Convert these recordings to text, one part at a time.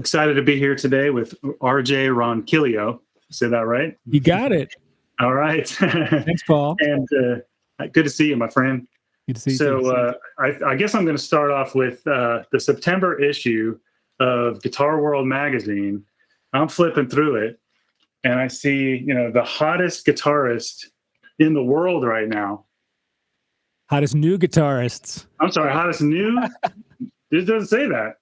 excited to be here today with RJ Ronquillo. Say that right? You got it. All right. Thanks, Paul. And good to see you, my friend. Good to see you. So I guess I'm going to start off with the September issue of Guitar World magazine. I'm flipping through it, and I see, the hottest guitarist in the world right now. Hottest new guitarists. I'm sorry, hottest new? It doesn't say that,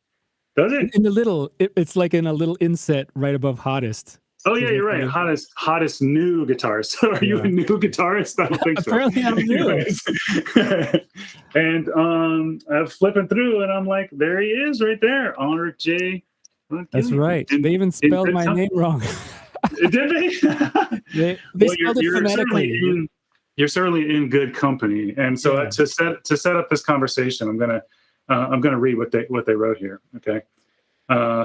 does it? In the little, it's like in a little inset right above hottest. Oh yeah, you're right. Hottest new guitarist. So are you a new guitarist? I don't think so. Apparently I'm new. And I'm flipping through, and I'm like, there he is, right there, RJ. That's right. They even spelled my name wrong. Did they? They spelled it phonetically. You're certainly in good company. And so to set up this conversation, I'm gonna read what they wrote here. Okay.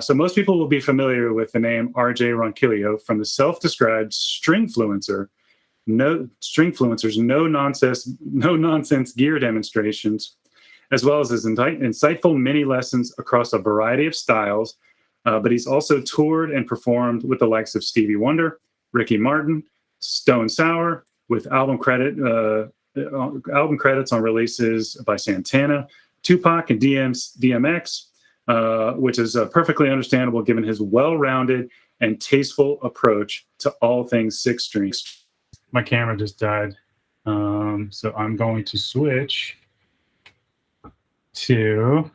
So most people will be familiar with the name RJ Ronquillo from the self-described stringfluencer's no nonsense gear demonstrations, as well as his insightful mini lessons across a variety of styles. But he's also toured and performed with the likes of Stevie Wonder, Ricky Martin, Stone Sour, with album credits on releases by Santana, Tupac, and DMX. Which is perfectly understandable given his well-rounded and tasteful approach to all things six strings. My camera just died, so I'm going to switch to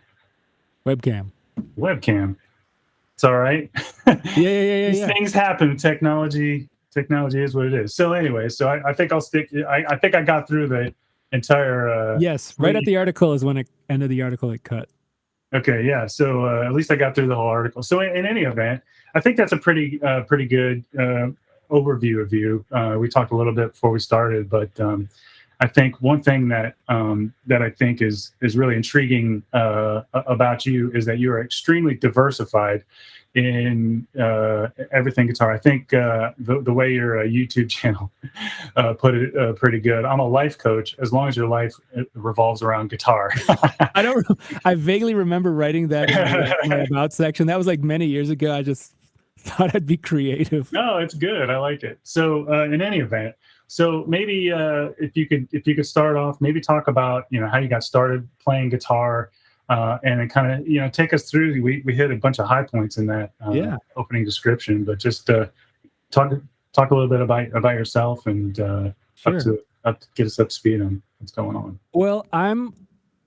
webcam. It's all right. Yeah. These things happen. Technology is what it is. So anyway, I think I'll stick. I think I got through the entire. Yes, right at the article is when it ended. The article it cut. Okay, yeah. So at least I got through the whole article. So in any event, I think that's a pretty good overview of you. We talked a little bit before we started, but I think one thing that I think is really intriguing about you is that you are extremely diversified in everything guitar. I think the way your YouTube channel put it pretty good. I'm a life coach as long as your life revolves around guitar. I vaguely remember writing that in my about section. That was like many years ago. I just thought I'd be creative. No, it's good. I like it. So in any event, so maybe if you could start off, maybe talk about how you got started playing guitar. And then kind of, take us through. We hit a bunch of high points in that opening description, but just talk a little bit about yourself and Sure. Get us up to speed on what's going on. Well, I'm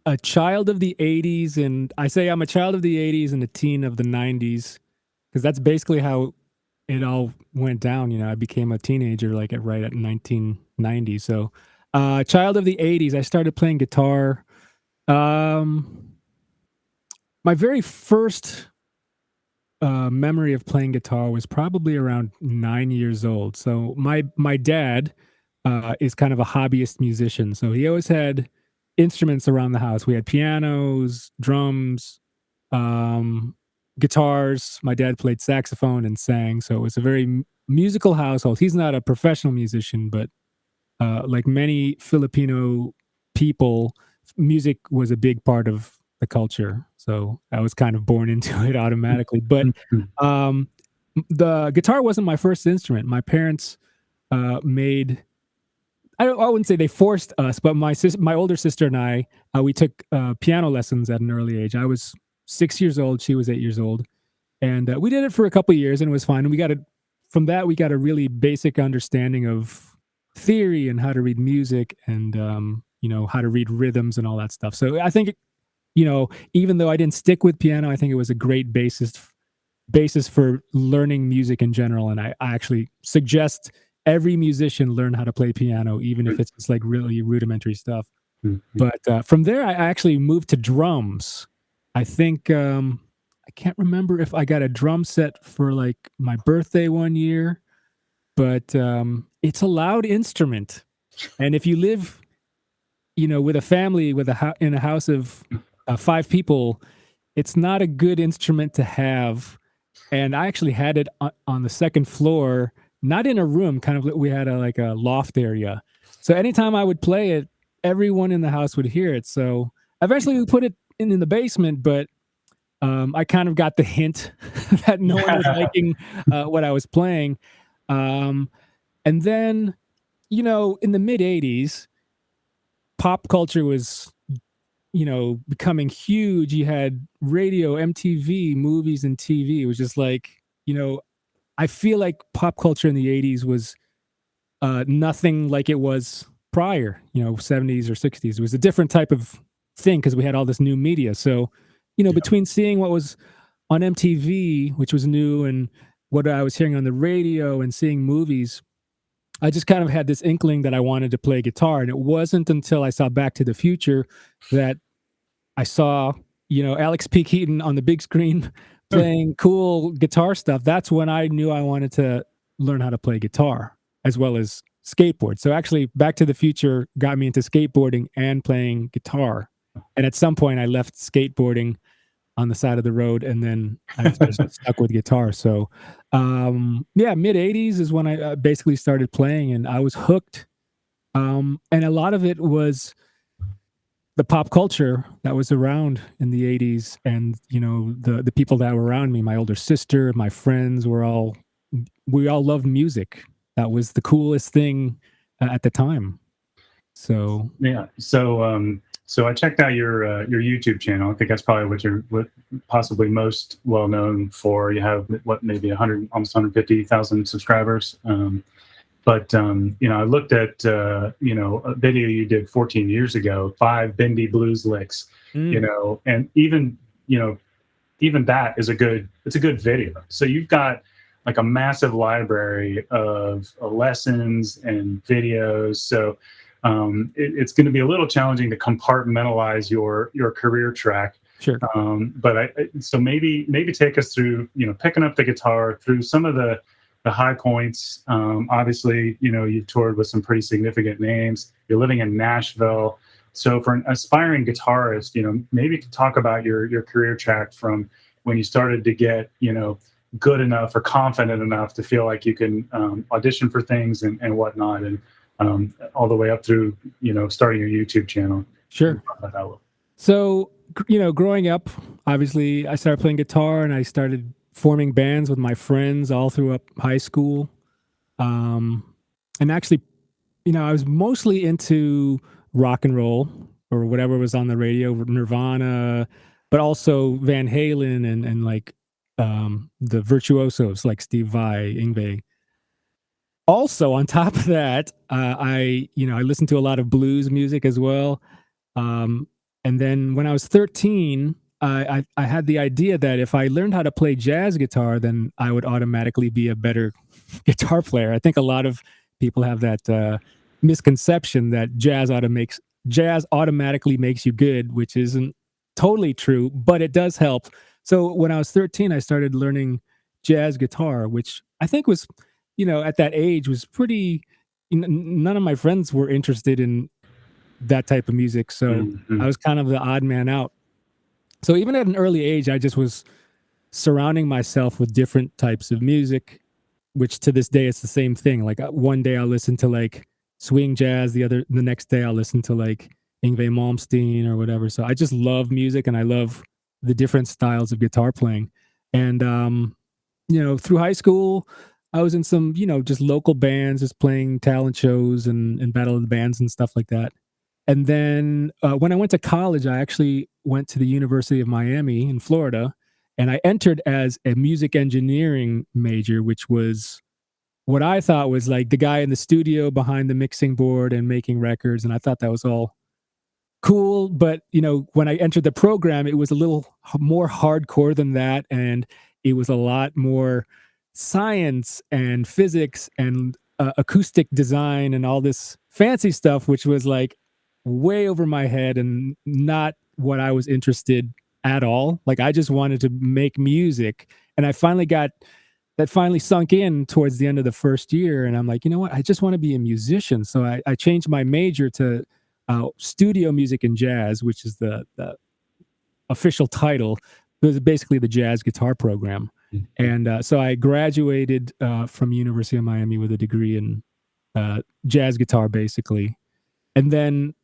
a child of the 80s, and I say I'm a child of the 80s and a teen of the 90s, because that's basically how it all went down. I became a teenager right at 1990. So, child of the 80s, I started playing guitar. My very first memory of playing guitar was probably around 9 years old. So my dad is kind of a hobbyist musician. So he always had instruments around the house. We had pianos, drums, guitars. My dad played saxophone and sang. So it was a very musical household. He's not a professional musician, but like many Filipino people, music was a big part of the culture. So I was kind of born into it automatically. But the guitar wasn't my first instrument. My parents made, I wouldn't say they forced us, but my older sister and I, we took piano lessons at an early age. I was 6 years old. She was 8 years old. And we did it for a couple of years, and it was fun. And from that, we got a really basic understanding of theory and how to read music and, how to read rhythms and all that stuff. So I think even though I didn't stick with piano, I think it was a great basis for learning music in general. And I actually suggest every musician learn how to play piano, even if it's just like really rudimentary stuff. But from there, I actually moved to drums. I think I can't remember if I got a drum set for like my birthday one year, but it's a loud instrument, and if you live, with a family in a house of 5 people, it's not a good instrument to have. And I actually had it on the second floor, not in a room, kind of, we had a loft area. So anytime I would play it, everyone in the house would hear it. So eventually we put it in the basement, but I kind of got the hint that no one was liking what I was playing. Um, and then, in the mid 80s, pop culture was, becoming huge. You had radio, MTV, movies, and TV. It was just like, I feel like pop culture in the 80s was nothing like it was prior, 70s or 60s. It was a different type of thing because we had all this new media. So, Yeah. between seeing what was on MTV, which was new, and what I was hearing on the radio and seeing movies, I just kind of had this inkling that I wanted to play guitar. And it wasn't until I saw Back to the Future that I saw, Alex P. Keaton on the big screen playing cool guitar stuff. That's when I knew I wanted to learn how to play guitar as well as skateboard. So actually, Back to the Future got me into skateboarding and playing guitar. And at some point, I left skateboarding on the side of the road, and then I just stuck with guitar. So, yeah, mid '80s is when I basically started playing, and I was hooked. And a lot of it was the pop culture that was around in the '80s, and the people that were around me. My older sister, my friends we all loved music. That was the coolest thing at the time. So Yeah. So I checked out your YouTube channel. I think that's probably what possibly most well known for. You have what, maybe 100, almost 150,000 subscribers. I looked at a video you did 14 years ago, 5 bendy blues licks. mm, And even that is it's a good video. So you've got like a massive library of lessons and videos. So it's going to be a little challenging to compartmentalize your career track. sure. So maybe take us through, picking up the guitar through some of the high points. Obviously, you've toured with some pretty significant names. You're living in Nashville. So for an aspiring guitarist, maybe to talk about your career track from when you started to get, good enough or confident enough to feel like you can audition for things and whatnot, and all the way up through, starting your YouTube channel. Sure. So, growing up, obviously, I started playing guitar and I started forming bands with my friends all through up high school. And actually, I was mostly into rock and roll or whatever was on the radio, Nirvana, but also Van Halen and like the virtuosos like Steve Vai, Yngwie. Also, on top of that, I listened to a lot of blues music as well. Um, and then when I was 13, I had the idea that if I learned how to play jazz guitar, then I would automatically be a better guitar player. I think a lot of people have that misconception that jazz automatically makes you good, which isn't totally true, but it does help. So when I was 13, I started learning jazz guitar, which I think was, at that age was pretty. None of my friends were interested in that type of music, so Mhm. I was kind of the odd man out. So even at an early age, I just was surrounding myself with different types of music, which to this day it's the same thing. Like one day I'll listen to like swing jazz, the next day I'll listen to like Yngwie Malmsteen or whatever. So I just love music and I love the different styles of guitar playing. And through high school, I was in some, just local bands, just playing talent shows and battle of the bands and stuff like that. And then when I went to college, I actually went to the University of Miami in Florida, and I entered as a music engineering major, which was what I thought was like the guy in the studio behind the mixing board and making records. And I thought that was all cool. But, when I entered the program, it was a little more hardcore than that. And it was a lot more science and physics and acoustic design and all this fancy stuff, which was like way over my head and not what I was interested at all. Like I just wanted to make music. And I finally got that finally sunk in towards the end of the first year. And I'm like, you know what? I just want to be a musician. So I changed my major to studio music and jazz, which is the official title. It was basically the jazz guitar program. And so I graduated from University of Miami with a degree in jazz guitar, basically. And then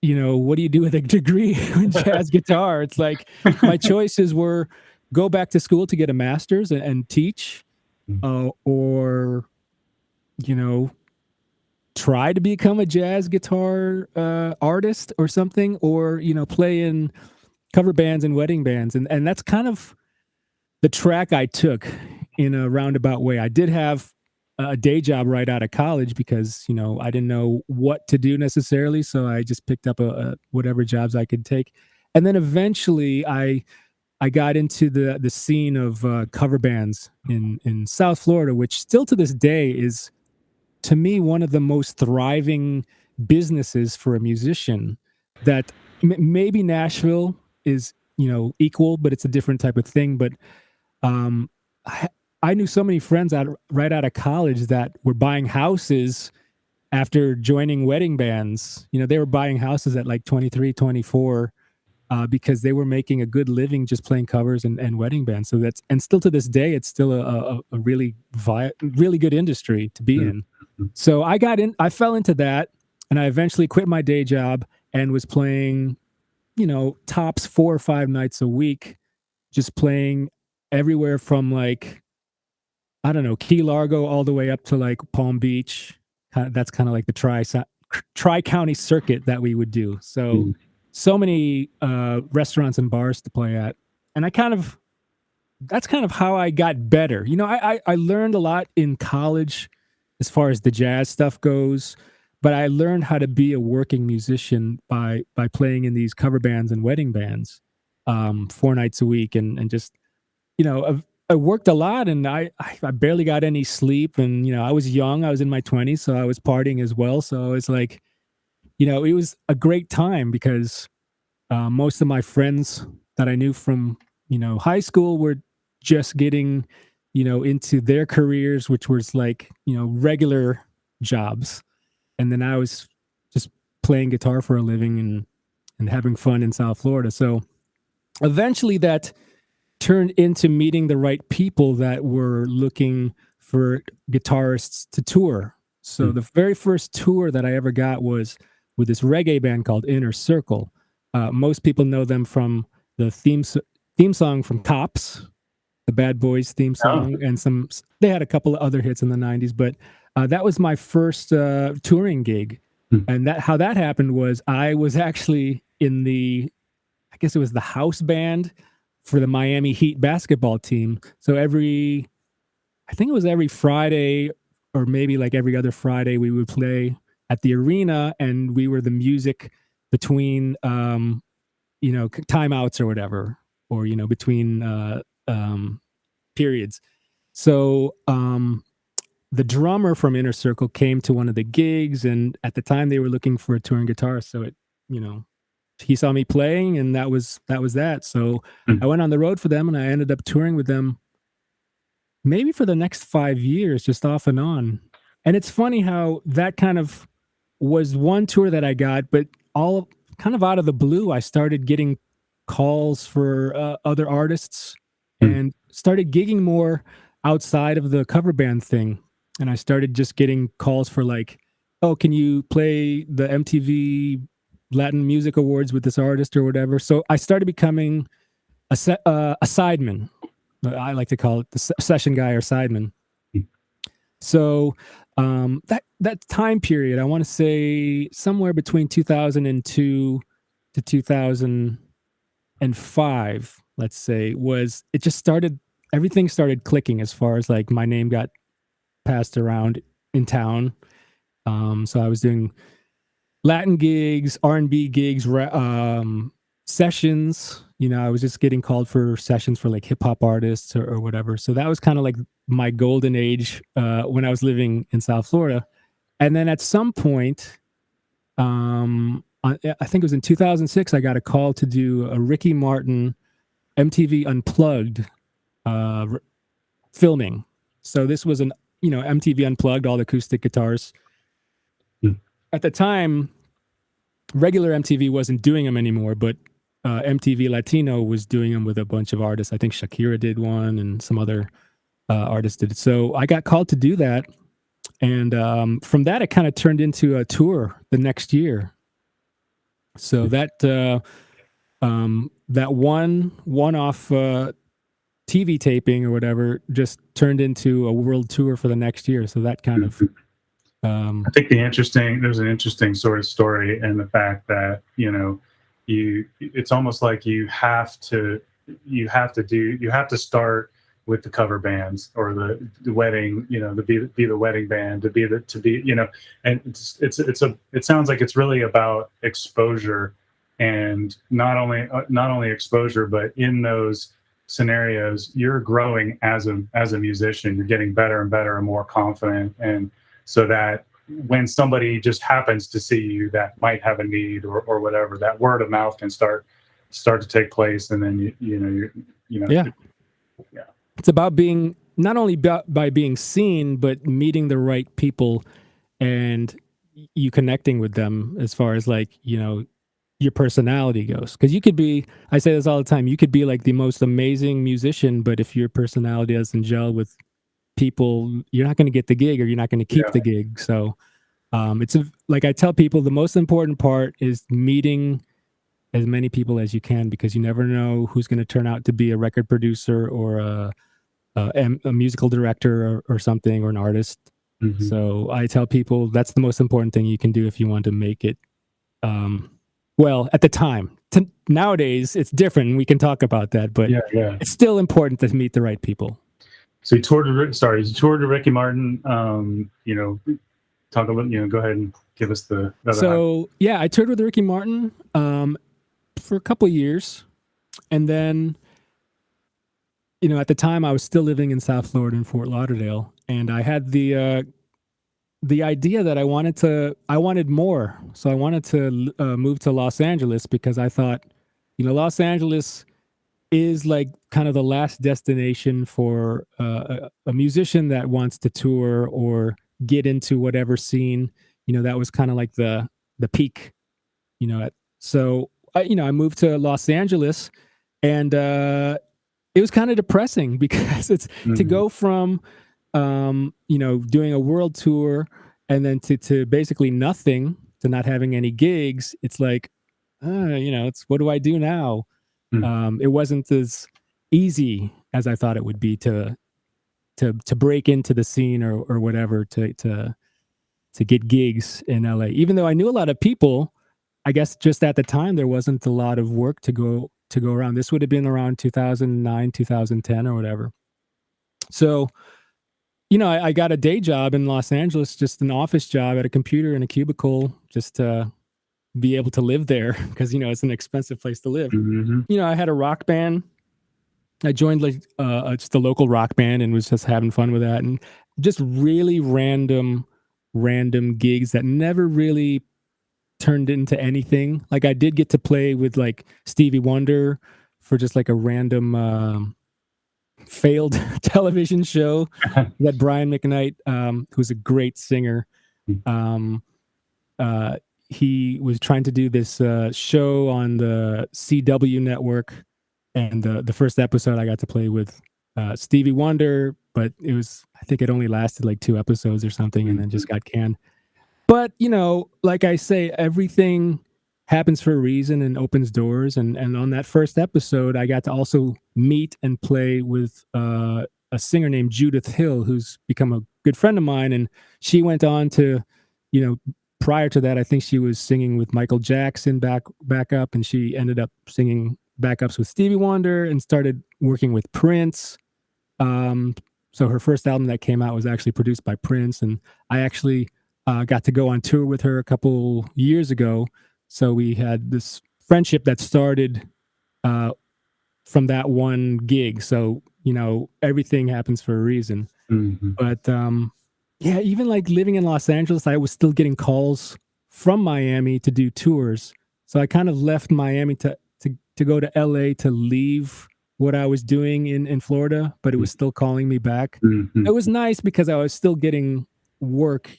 what do you do with a degree in jazz guitar? It's like my choices were go back to school to get a master's and teach, or you know try to become a jazz guitar artist or something, or play in cover bands and wedding bands, and that's kind of the track I took in a roundabout way. I did have a day job right out of college because I didn't know what to do necessarily, so I just picked up a whatever jobs I could take, and then eventually I got into the scene of cover bands in South Florida, which still to this day is, to me, one of the most thriving businesses for a musician. That maybe Nashville is equal, but it's a different type of thing. But um, I, I knew so many friends right out of college that were buying houses after joining wedding bands. They were buying houses at like 23, 24, because they were making a good living just playing covers and wedding bands. So and still to this day, it's still a really really good industry to be in. So I fell into that, and I eventually quit my day job and was playing, tops 4 or 5 nights a week, just playing everywhere from like, I don't know, Key Largo all the way up to like Palm Beach. That's kind of like the tri-county circuit that we would do. So many restaurants and bars to play at. And that's kind of how I got better. I learned a lot in college as far as the jazz stuff goes, but I learned how to be a working musician by playing in these cover bands and wedding bands 4 nights a week, and just, I worked a lot, and I barely got any sleep, and I was young, I was in my 20s, so I was partying as well. So it's like, it was a great time because most of my friends that I knew from, high school were just getting, into their careers, which was like, regular jobs. And then I was just playing guitar for a living and having fun in South Florida. So eventually that turned into meeting the right people that were looking for guitarists to tour. So the very first tour that I ever got was with this reggae band called Inner Circle. Most people know them from the theme song from Cops, the Bad Boys theme song, and they had a couple of other hits in the 90s, but that was my first touring gig. And how that happened was I was actually in I guess it was the house band for the Miami Heat basketball team. So I think it was every Friday, or maybe like every other Friday, we would play at the arena, and we were the music between timeouts or whatever, or between periods. So the drummer from Inner Circle came to one of the gigs, and at the time they were looking for a touring guitarist. So he saw me playing, and that was that. So I went on the road for them, and I ended up touring with them maybe for the next 5 years, just off and on. And it's funny how that kind of was one tour that I got, but all kind of out of the blue, I started getting calls for other artists and started gigging more outside of the cover band thing. And I started just getting calls for like, oh, can you play the MTV Latin Music Awards with this artist or whatever? So I started becoming a sideman. I like to call it the session guy or sideman. So that time period, I want to say somewhere between 2002 to 2005, let's say, everything started clicking as far as like my name got passed around in town. So I was doing Latin gigs, R&B gigs, sessions. I was just getting called for sessions for like hip hop artists or whatever. So that was kind of like my golden age when I was living in South Florida. And then at some point, I think it was in 2006, I got a call to do a Ricky Martin MTV Unplugged filming. So this was an MTV Unplugged, all the acoustic guitars. At the time, regular MTV wasn't doing them anymore, but MTV Latino was doing them with a bunch of artists. I think Shakira did one, and some other artists did it. So I got called to do that, and from that, it kind of turned into a tour the next year. So that one-off TV taping or whatever just turned into a world tour for the next year. So that kind of I think there's an interesting sort of story in the fact that, it's almost like you have to start with the cover bands or the wedding, to be the wedding band, and it sounds like it's really about exposure, and not only exposure, but in those scenarios you're growing as a musician, you're getting better and better and more confident, and so that when somebody just happens to see you that might have a need or whatever, that word of mouth can start to take place, and then yeah. yeah. It's about being not only by being seen, but meeting the right people and you connecting with them as far as like, your personality goes. Because you could be, I say this all the time, you could be like the most amazing musician, but if your personality doesn't gel with people, you're not going to get the gig or you're not going to keep Yeah. the gig. So like I tell people, the most important part is meeting as many people as you can, because you never know who's going to turn out to be a record producer or a musical director or something, or an artist. Mm-hmm. So I tell people that's the most important thing you can do if you want to make it. Well, at the time, nowadays it's different. We can talk about that, but Yeah. it's still important to meet the right people. So you toured to Ricky Martin. Talk a little. Go ahead and give us the other. So yeah, I toured with Ricky Martin for a couple of years, and then at the time I was still living in South Florida in Fort Lauderdale, and I had the idea that I wanted more. So I wanted to move to Los Angeles, because I thought, Los Angeles is like kind of the last destination for a musician that wants to tour or get into whatever scene. That was kind of like the peak. So I moved to Los Angeles, and it was kind of depressing because it's to go from doing a world tour and then to basically nothing, to not having any gigs. It's like, it's what do I do now? It wasn't as easy as I thought it would be to break into the scene or whatever, to get gigs in LA. Even though I knew a lot of people, I guess just at the time there wasn't a lot of work to go around. This would have been around 2009, 2010 or whatever. So I got a day job in Los Angeles, just an office job at a computer in a cubicle, just to be able to live there, because it's an expensive place to live. Mm-hmm. I had a rock band. I joined like just a local rock band and was just having fun with that, and just really random gigs that never really turned into anything. Like I did get to play with like Stevie Wonder for just like a random failed television show that Brian McKnight, who's a great singer, he was trying to do this show on the CW network, and the first episode I got to play with Stevie Wonder, but I think it only lasted like 2 episodes or something, and then just got canned. But like I say, everything happens for a reason and opens doors. And on that first episode, I got to also meet and play with a singer named Judith Hill, who's become a good friend of mine. And she went on to, prior to that, I think she was singing with Michael Jackson back up, and she ended up singing backups with Stevie Wonder and started working with Prince. So her first album that came out was actually produced by Prince, and I actually got to go on tour with her a couple years ago. So we had this friendship that started from that one gig. So, everything happens for a reason. Mm-hmm. But yeah, even like living in Los Angeles, I was still getting calls from Miami to do tours. So I kind of left Miami to go to LA to leave what I was doing in Florida, but it was still calling me back. Mm-hmm. It was nice because I was still getting work,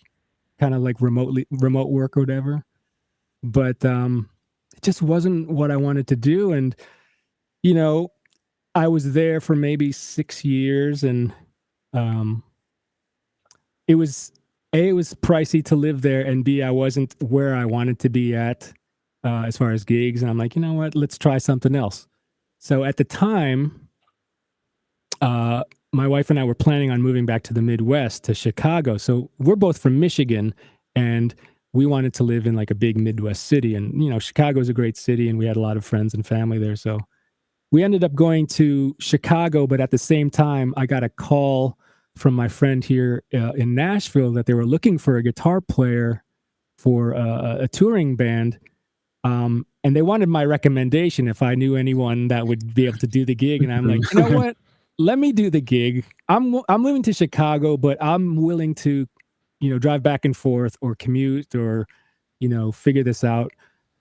kind of like remote work or whatever. But it just wasn't what I wanted to do. And, I was there for maybe 6 years, and it was pricey to live there, and B, I wasn't where I wanted to be at. as far as gigs, and I'm like, you know what, let's try something else. So at the time, uh, my wife and I were planning on moving back to the Midwest to Chicago. So we're both from Michigan, and we wanted to live in like a big Midwest city. And Chicago is a great city, and we had a lot of friends and family there. So we ended up going to Chicago, but at the same time, I got a call from my friend here in Nashville that they were looking for a guitar player for a touring band. And they wanted my recommendation if I knew anyone that would be able to do the gig. And I'm like, you know what? Let me do the gig. I'm moving to Chicago, but I'm willing to, drive back and forth or commute or, figure this out.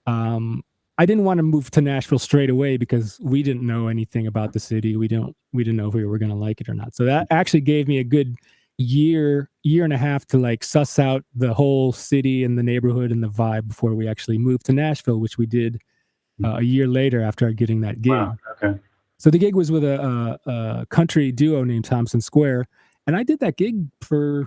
I didn't want to move to Nashville straight away because we didn't know anything about the city. We didn't know if we were going to like it or not. So that actually gave me a good year and a half to like suss out the whole city and the neighborhood and the vibe before we actually moved to Nashville, which we did a year later after getting that gig. Wow. Okay. So the gig was with a country duo named Thompson Square, and I did that gig for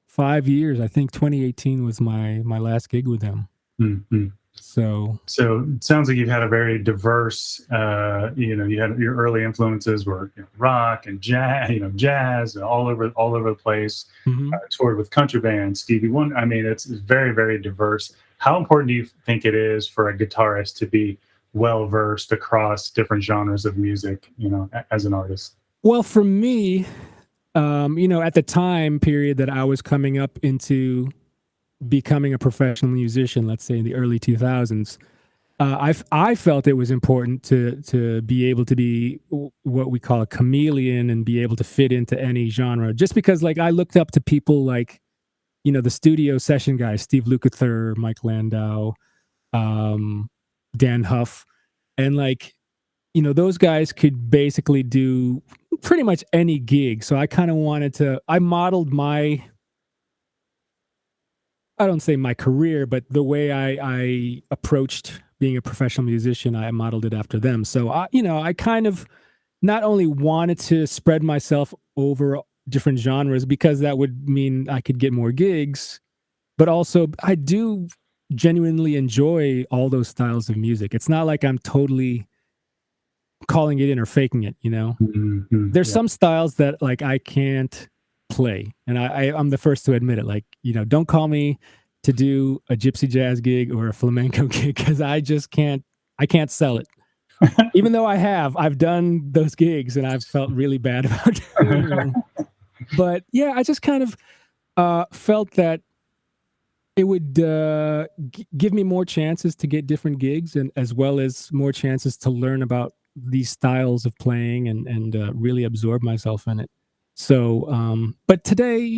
5 years. I think 2018 was my last gig with them. Mm-hmm. So it sounds like you've had a very diverse, you had your early influences were rock and jazz all over the place. Mm-hmm. Toured with country bands, Stevie Wonder. I mean, it's very, very diverse. How important do you think it is for a guitarist to be well versed across different genres of music, as an artist? Well, for me, at the time period that I was coming up into becoming a professional musician, let's say in the early 2000s, I felt it was important to be able to be what we call a chameleon and be able to fit into any genre. Just because, like, I looked up to people like, the studio session guys, Steve Lukather, Mike Landau, Dan Huff, and like, those guys could basically do pretty much any gig. So I kind of I modeled I don't say my career, but the way I approached being a professional musician, I modeled it after them. So I kind of not only wanted to spread myself over different genres because that would mean I could get more gigs, but also I do genuinely enjoy all those styles of music. It's not like I'm totally calling it in or faking it, Mm-hmm. There's some styles that like I can't play, and I'm the first to admit it. Like, don't call me to do a gypsy jazz gig or a flamenco gig because I can't sell it. Even though I've done those gigs and I've felt really bad about it. But yeah, I just kind of felt that it would give me more chances to get different gigs, and as well as more chances to learn about these styles of playing and really absorb myself in it. So, but today,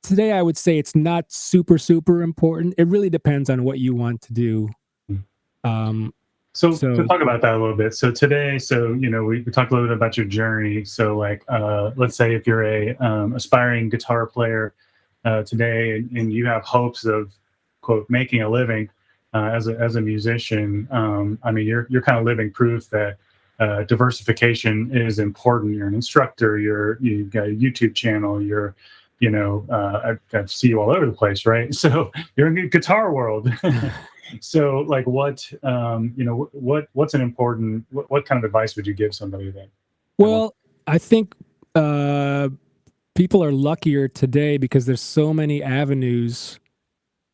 today I would say it's not super, super important. It really depends on what you want to do. So to talk about that a little bit. So today, we talked a little bit about your journey. So like, let's say if you're a aspiring guitar player today, and you have hopes of, quote, making a living as a musician. I mean, you're kind of living proof that diversification is important. You're an instructor. You've got a YouTube channel. I see you all over the place, right? So you're in the guitar world. So like what's an important, what kind of advice would you give somebody that? Well, I think people are luckier today because there's so many avenues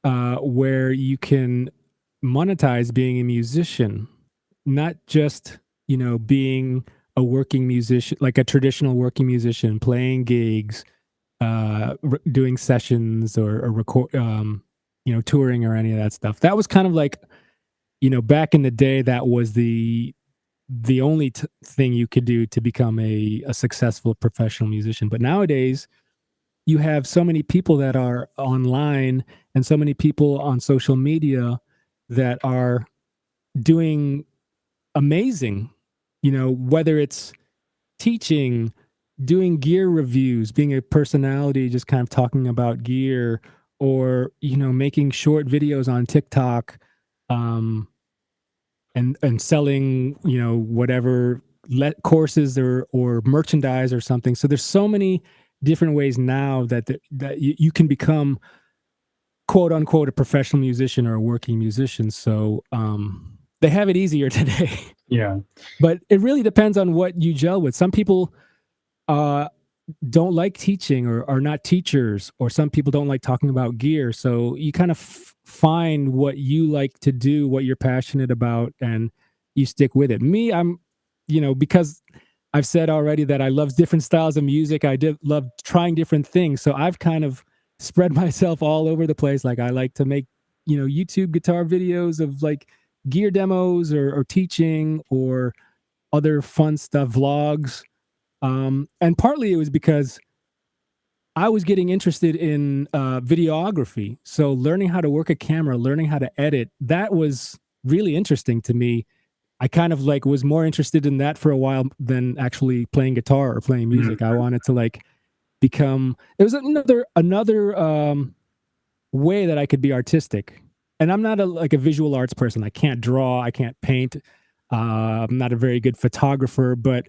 where you can monetize being a musician, not just, being a working musician, like a traditional working musician, playing gigs, doing sessions or record, touring or any of that stuff. That was kind of like, back in the day, that was the only thing you could do to become a successful professional musician. But nowadays, you have so many people that are online and so many people on social media that are doing amazing, whether it's teaching, doing gear reviews, being a personality, just kind of talking about gear, or, making short videos on TikTok, and selling, whatever courses or merchandise or something. So there's so many different ways now that you can become quote unquote a professional musician or a working musician, so they have it easier today. Yeah. But it really depends on what you gel with. Some people don't like teaching or are not teachers, or some people don't like talking about gear. So you kind of find what you like to do, what you're passionate about, and you stick with it. Me, I'm, because I've said already that I love different styles of music. I love trying different things. So I've kind of spread myself all over the place. Like I like to make, YouTube guitar videos of like gear demos or teaching or other fun stuff, vlogs. And partly it was because I was getting interested in videography. So learning how to work a camera, learning how to edit, that was really interesting to me. I kind of like was more interested in that for a while than actually playing guitar or playing music. I wanted to like become, it was another way that I could be artistic. And I'm not like a visual arts person. I can't draw, I can't paint. I'm not a very good photographer, but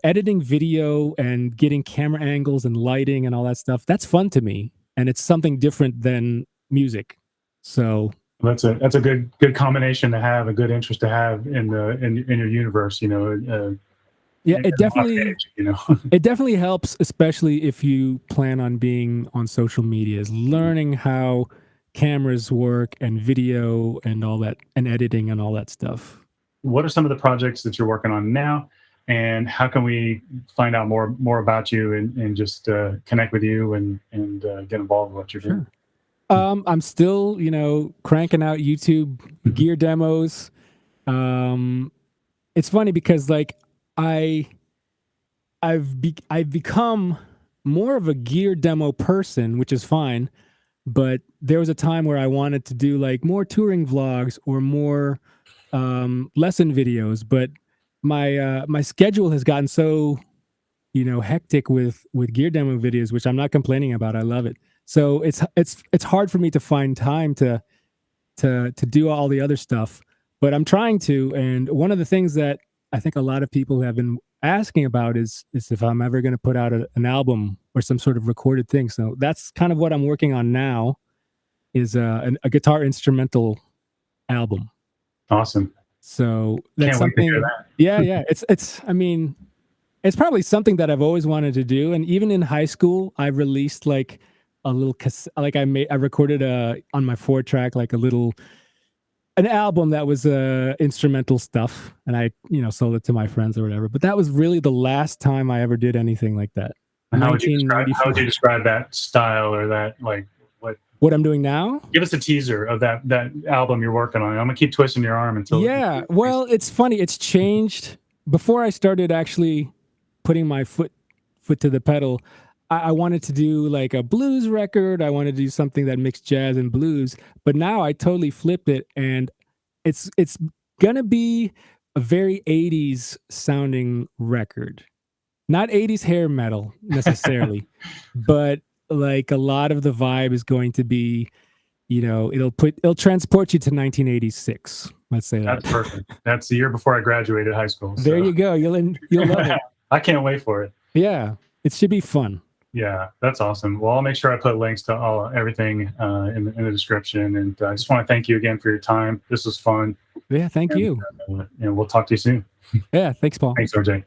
editing video and getting camera angles and lighting and all that stuff, that's fun to me. And it's something different than music. So that's a good combination to have, a good interest to have in your universe, yeah, it definitely age, it definitely helps, especially if you plan on being on social media, is learning how cameras work and video and all that, and editing and all that stuff. What are some of the projects that you're working on now, and how can we find out more about you and just connect with you and get involved with what you're doing? I'm still, cranking out YouTube gear demos. It's funny because like I've become more of a gear demo person, which is fine. But there was a time where I wanted to do like more touring vlogs or more lesson videos. But my schedule has gotten so hectic with gear demo videos, which I'm not complaining about. I love it. So it's hard for me to find time to do all the other stuff, but I'm trying to. And one of the things that I think a lot of people have been asking about is if I'm ever going to put out an album or some sort of recorded thing. So that's kind of what I'm working on now, is a guitar instrumental album. Awesome. So that's Can't wait to hear something. that. Yeah. I mean, it's probably something that I've always wanted to do. And even in high school, I released like a little like I recorded on my 4-track, like an album that was instrumental stuff, and I sold it to my friends or whatever. But that was really the last time I ever did anything like that. How would you describe that style, or that, like, what I'm doing now? Give us a teaser of that album you're working on. I'm gonna keep twisting your arm until. Yeah, well, it's funny. It's changed. Before I started actually putting my foot to the pedal, I wanted to do like a blues record. I wanted to do something that mixed jazz and blues. But now I totally flipped it, and it's gonna be a very 80s sounding record. Not 80s hair metal necessarily, but like a lot of the vibe is going to be, it'll transport you to 1986. Let's say that. That's perfect. That's the year before I graduated high school. So. There you go. You'll love it. I can't wait for it. Yeah, it should be fun. Yeah, that's awesome. Well, I'll make sure I put links to everything in the description. And I just want to thank you again for your time. This was fun. Yeah, thank you. And we'll talk to you soon. Yeah, thanks, Paul. Thanks, RJ.